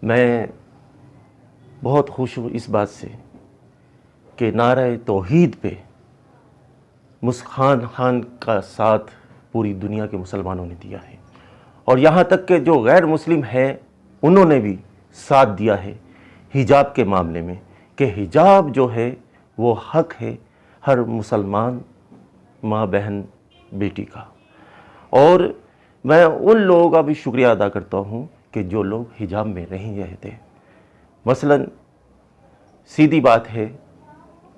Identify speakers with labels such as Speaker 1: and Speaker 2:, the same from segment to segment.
Speaker 1: میں بہت خوش ہوں اس بات سے کہ نعرہ توحید پہ مسخان خان کا ساتھ پوری دنیا کے مسلمانوں نے دیا ہے، اور یہاں تک کہ جو غیر مسلم ہیں انہوں نے بھی ساتھ دیا ہے حجاب کے معاملے میں، کہ حجاب جو ہے وہ حق ہے ہر مسلمان ماں بہن بیٹی کا۔ اور میں ان لوگوں کا بھی شکریہ ادا کرتا ہوں کہ جو لوگ حجاب میں نہیں رہتے۔ مثلا سیدھی بات ہے،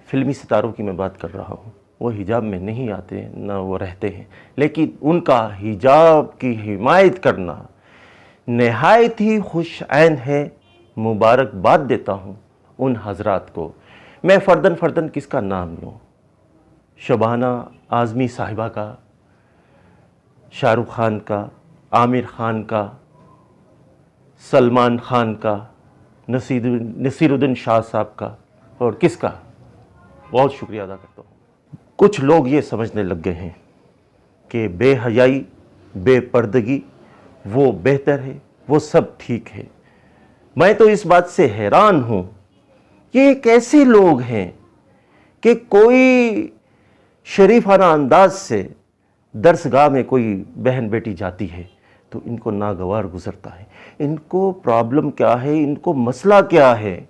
Speaker 1: فلمی ستاروں کی میں بات کر رہا ہوں، وہ حجاب میں نہیں آتے نہ وہ رہتے ہیں، لیکن ان کا حجاب کی حمایت کرنا نہایت ہی خوش عین ہے۔ مبارکباد دیتا ہوں ان حضرات کو۔ میں فرداً کس کا نام لوں؟ شبانہ اعظمی صاحبہ کا، شاہ رخ خان کا، عامر خان کا، سلمان خان کا، نصیر الدین شاہ صاحب کا، اور کس کا؟ بہت شکریہ ادا کرتا ہوں۔ کچھ لوگ یہ سمجھنے لگ گئے ہیں کہ بے حیائی، بے پردگی وہ بہتر ہے، وہ سب ٹھیک ہے۔ میں تو اس بات سے حیران ہوں، یہ ایک ایسے لوگ ہیں کہ کوئی شریفانہ انداز سے درسگاہ میں کوئی بہن بیٹی جاتی ہے تو ان کو ناگوار گزرتا ہے۔ ان کو پرابلم کیا ہے، ان کو مسئلہ کیا ہے،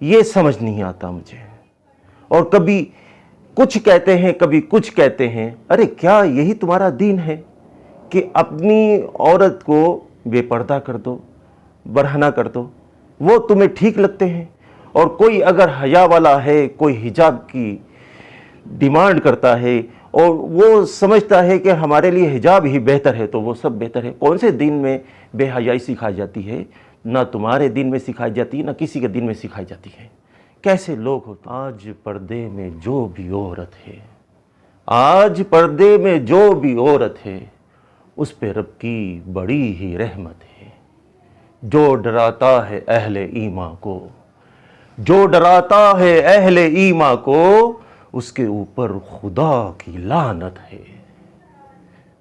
Speaker 1: یہ سمجھ نہیں آتا مجھے۔ اور کبھی کچھ کہتے ہیں، کبھی کچھ کہتے ہیں۔ ارے کیا یہی تمہارا دین ہے کہ اپنی عورت کو بے پردہ کر دو، برہنہ کر دو، وہ تمہیں ٹھیک لگتے ہیں؟ اور کوئی اگر حیا والا ہے، کوئی حجاب کی ڈیمانڈ کرتا ہے اور وہ سمجھتا ہے کہ ہمارے لیے حجاب ہی بہتر ہے تو وہ سب بہتر ہے۔ کون سے دین میں بے حیائی سکھائی جاتی ہے؟ نہ تمہارے دین میں سکھائی جاتی ہے، نہ کسی کے دین میں سکھائی جاتی ہے۔ کیسے لوگ ہوتے ہیں؟ آج پردے میں جو بھی عورت ہے، آج پردے میں جو بھی عورت ہے، اس پہ رب کی بڑی ہی رحمت ہے۔ جو ڈراتا ہے اہل ایمان کو، جو ڈراتا ہے اہل ایمان کو، اس کے اوپر خدا کی لعنت ہے۔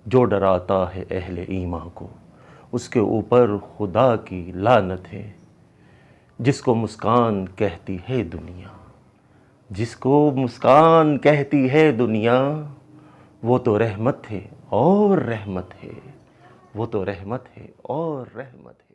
Speaker 1: جو ڈراتا ہے اہل ایمان کو، اس کے اوپر خدا کی لعنت ہے۔ جس کو مسکان کہتی ہے دنیا، جس کو مسکان کہتی ہے دنیا، وہ تو رحمت ہے اور رحمت ہے، وہ تو رحمت ہے اور رحمت ہے۔